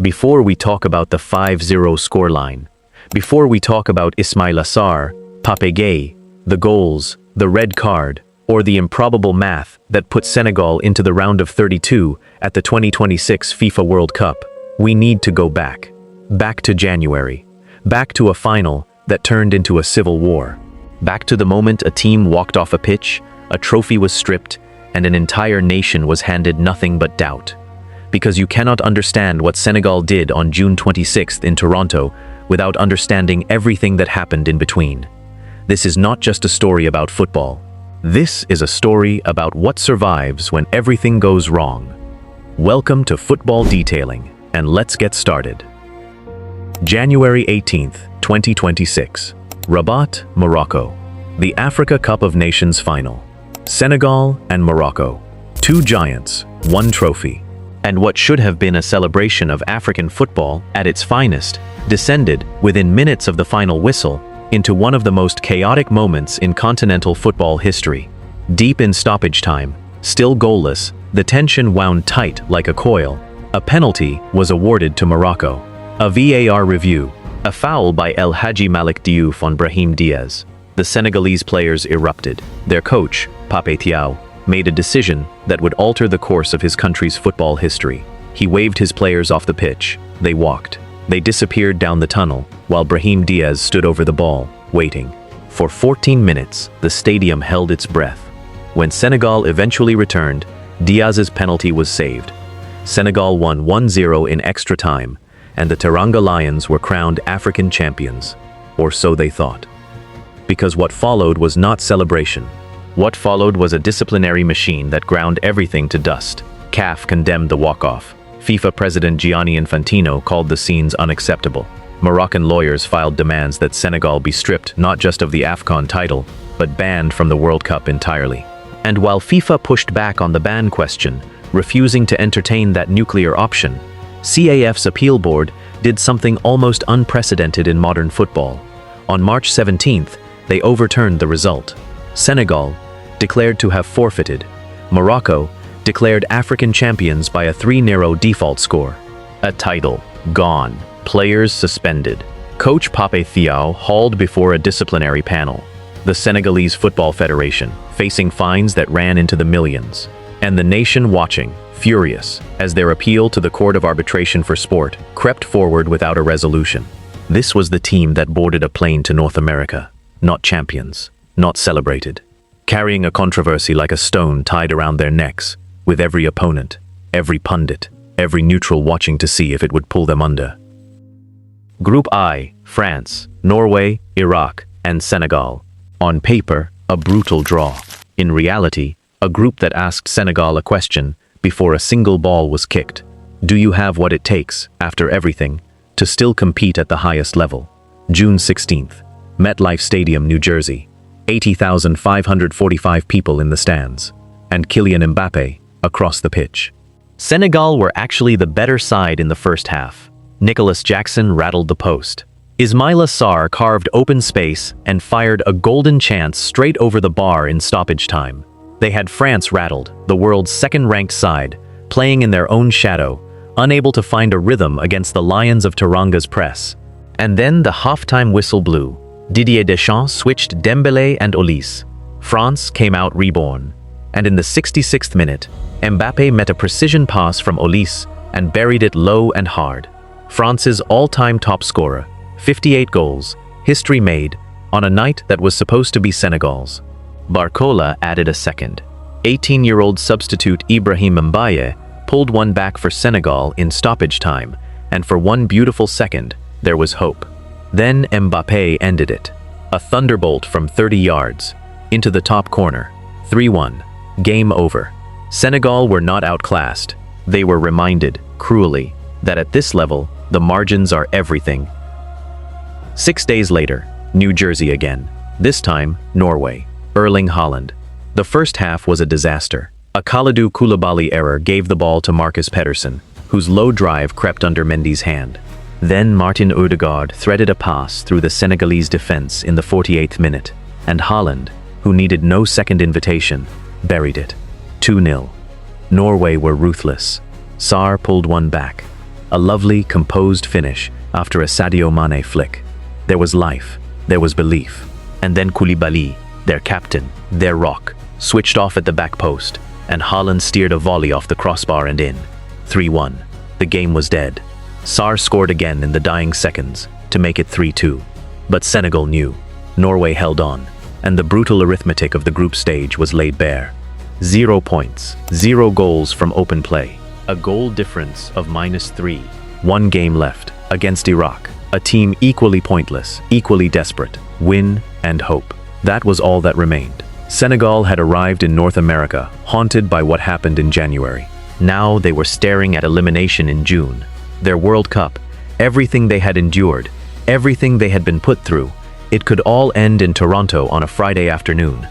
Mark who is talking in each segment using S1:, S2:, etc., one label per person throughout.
S1: Before we talk about the 5-0 scoreline, before we talk about Ismaila Sarr, Pape Gueye, the goals, the red card, or the improbable math that put Senegal into the round of 32 at the 2026 FIFA World Cup, we need to go back. Back to January. Back to a final that turned into a civil war. Back to the moment a team walked off a pitch, a trophy was stripped, and an entire nation was handed nothing but doubt. Because you cannot understand what Senegal did on June 26th in Toronto without understanding everything that happened in between. This is not just a story about football. This is a story about what survives when everything goes wrong. Welcome to Football Detailing, and let's get started. January 18th, 2026. Rabat, Morocco. The Africa Cup of Nations final. Senegal and Morocco. Two giants, one trophy. And what should have been a celebration of African football at its finest descended, within minutes of the final whistle, into one of the most chaotic moments in continental football history. Deep in stoppage time, still goalless, the tension wound tight like a coil. A penalty was awarded to Morocco. A VAR review, a foul by El Hadji Malick Diouf on Brahim Diaz. The Senegalese players erupted. Their coach, Pape Thiaw, made a decision that would alter the course of his country's football history. He waved his players off the pitch. They walked. They disappeared down the tunnel, while Brahim Diaz stood over the ball, waiting. For 14 minutes, the stadium held its breath. When Senegal eventually returned, Diaz's penalty was saved. Senegal won 1-0 in extra time, and the Teranga Lions were crowned African champions. Or so they thought. Because what followed was not celebration. What followed was a disciplinary machine that ground everything to dust. CAF condemned the walk-off. FIFA President Gianni Infantino called the scenes unacceptable. Moroccan lawyers filed demands that Senegal be stripped not just of the AFCON title, but banned from the World Cup entirely. And while FIFA pushed back on the ban question, refusing to entertain that nuclear option, CAF's appeal board did something almost unprecedented in modern football. On March 17th, they overturned the result. Senegal, declared to have forfeited. Morocco, declared African champions by a 3-0 default score. A title gone. Players suspended. Coach Pape Thiaw hauled before a disciplinary panel. The Senegalese Football Federation, facing fines that ran into the millions. And the nation watching, furious, as their appeal to the Court of Arbitration for Sport crept forward without a resolution. This was the team that boarded a plane to North America. Not champions, not celebrated. Carrying a controversy like a stone tied around their necks, with every opponent, every pundit, every neutral watching to see if it would pull them under. Group I, France, Norway, Iraq, and Senegal. On paper, a brutal draw. In reality, a group that asked Senegal a question before a single ball was kicked. Do you have what it takes, after everything, to still compete at the highest level? June 16th, MetLife Stadium, New Jersey. 80,545 people in the stands. And Kylian Mbappe across the pitch. Senegal were actually the better side in the first half. Nicholas Jackson rattled the post. Ismaila Sarr carved open space and fired a golden chance straight over the bar in stoppage time. They had France rattled, the world's second-ranked side, playing in their own shadow, unable to find a rhythm against the Lions of Teranga's press. And then the halftime whistle blew. Didier Deschamps switched Dembélé and Olise. France came out reborn. And in the 66th minute, Mbappe met a precision pass from Olise and buried it low and hard. France's all-time top scorer, 58 goals, history made, on a night that was supposed to be Senegal's. Barcola added a second. 18-year-old substitute Ibrahim Mbaye pulled one back for Senegal in stoppage time, and for one beautiful second, there was hope. Then Mbappe ended it. A thunderbolt from 30 yards, into the top corner. 3-1. Game over. Senegal were not outclassed. They were reminded, cruelly, that at this level, the margins are everything. 6 days later, New Jersey again. This time, Norway. Erling Haaland. The first half was a disaster. A Kalidou Koulibaly error gave the ball to Marcus Pedersen, whose low drive crept under Mendy's hand. Then Martin Odegaard threaded a pass through the Senegalese defense in the 48th minute, and Haaland, who needed no second invitation, buried it. 2-0. Norway were ruthless. Sarr pulled one back. a lovely, composed finish after a Sadio Mane flick. There was life, there was belief. And then Koulibaly, their captain, their rock, switched off at the back post, and Haaland steered a volley off the crossbar and in. 3-1. The game was dead. Sarr scored again in the dying seconds to make it 3-2. But Senegal knew. Norway held on, and the brutal arithmetic of the group stage was laid bare. 0 points, 0 goals from open play. A goal difference of -3. 1 game left, against Iraq, a team equally pointless, equally desperate. Win and hope. That was all that remained. Senegal had arrived in North America, haunted by what happened in January. Now they were staring at elimination in June. Their World Cup, everything they had endured, everything they had been put through, it could all end in Toronto on a Friday afternoon.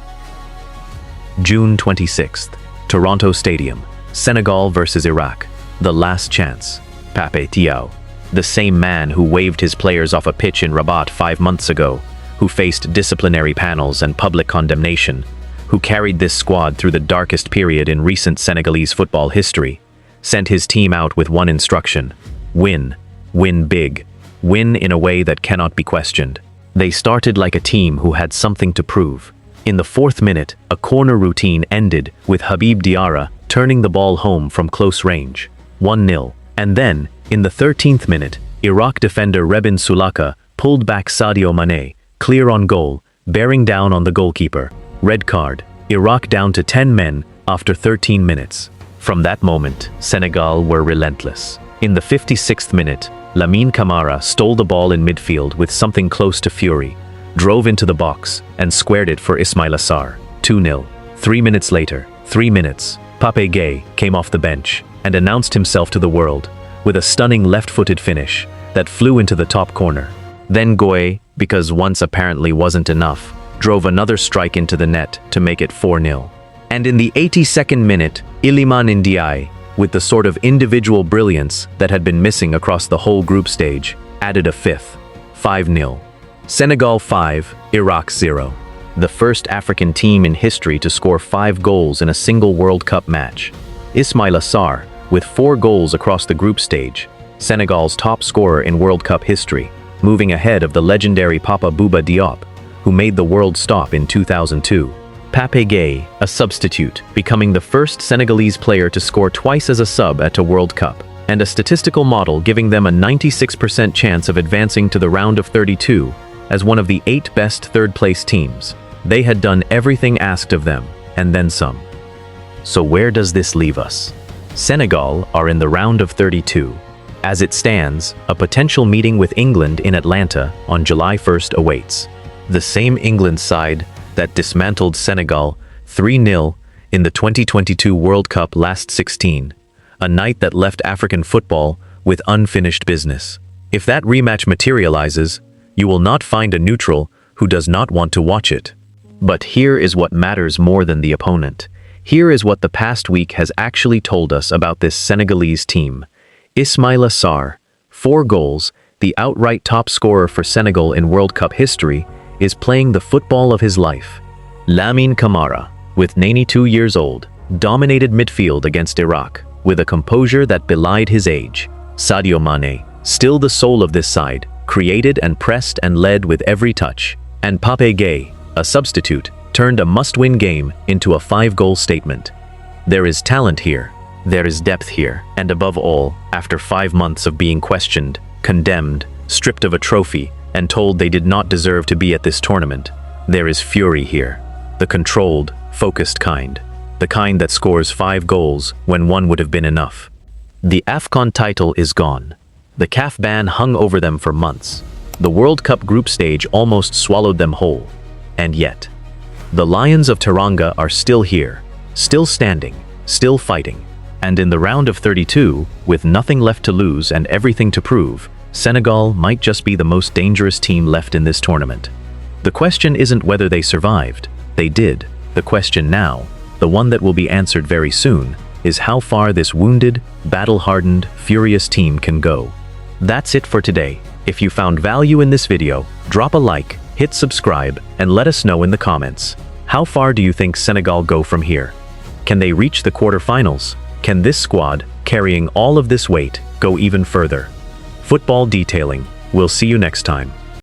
S1: June 26th, Toronto Stadium, Senegal versus Iraq, the last chance. Pape Thiaw, the same man who waved his players off a pitch in Rabat 5 months ago, who faced disciplinary panels and public condemnation, who carried this squad through the darkest period in recent Senegalese football history, sent his team out with one instruction: win, win big, win in a way that cannot be questioned. They started like a team who had something to prove. In the 4th minute, a corner routine ended with Habib Diarra turning the ball home from close range, 1-0. And then, in the 13th minute, Iraq defender Rebin Sulaka pulled back Sadio Mane, clear on goal, bearing down on the goalkeeper. Red card. Iraq down to 10 men after 13 minutes. From that moment, Senegal were relentless. In the 56th minute, Lamine Camara stole the ball in midfield with something close to fury, drove into the box, and squared it for Ismaila Sarr. 2-0. 3 minutes later, 3 minutes, Pape Gueye came off the bench and announced himself to the world with a stunning left-footed finish that flew into the top corner. Then Gueye, because once apparently wasn't enough, drove another strike into the net to make it 4-0. And in the 82nd minute, Iliman Ndiaye, with the sort of individual brilliance that had been missing across the whole group stage, added a 5th, 5-0. Senegal 5, Iraq 0. The first African team in history to score 5 goals in a single World Cup match. Ismaila Sarr, with 4 goals across the group stage, Senegal's top scorer in World Cup history, moving ahead of the legendary Papa Bouba Diop, who made the world stop in 2002. Pape Gueye, a substitute, becoming the first Senegalese player to score twice as a sub at a World Cup, and a statistical model giving them a 96% chance of advancing to the round of 32 as one of the 8 best third-place teams. They had done everything asked of them, and then some. So where does this leave us? Senegal are in the round of 32. As it stands, a potential meeting with England in Atlanta on July 1st awaits. The same England side that dismantled Senegal 3-0 in the 2022 World Cup last 16, a night that left African football with unfinished business. If that rematch materializes, you will not find a neutral who does not want to watch it. But here is what matters more than the opponent. Here is what the past week has actually told us about this Senegalese team. Ismaila Sarr, 4 goals, the outright top scorer for Senegal in World Cup history, is playing the football of his life. Lamine Camara, with 92 years old, dominated midfield against Iraq with a composure that belied his age. Sadio Mane, still the soul of this side, created and pressed and led with every touch. And Pape Gueye, a substitute, turned a must-win game into a 5-goal statement. There is talent here, there is depth here, and above all, after 5 months of being questioned, condemned, stripped of a trophy, and told they did not deserve to be at this tournament, there is fury here. The controlled, focused kind. The kind that scores 5 goals when 1 would have been enough. The AFCON title is gone. The CAF ban hung over them for months. The World Cup group stage almost swallowed them whole. And yet, the Lions of Teranga are still here, still standing, still fighting. And in the round of 32, with nothing left to lose and everything to prove, Senegal might just be the most dangerous team left in this tournament. The question isn't whether they survived. They did. The question now, the one that will be answered very soon, is how far this wounded, battle-hardened, furious team can go. That's it for today. If you found value in this video, drop a like, hit subscribe, and let us know in the comments. How far do you think Senegal go from here? Can they reach the quarterfinals? Can this squad, carrying all of this weight, go even further. Football detailing. We'll see you next time.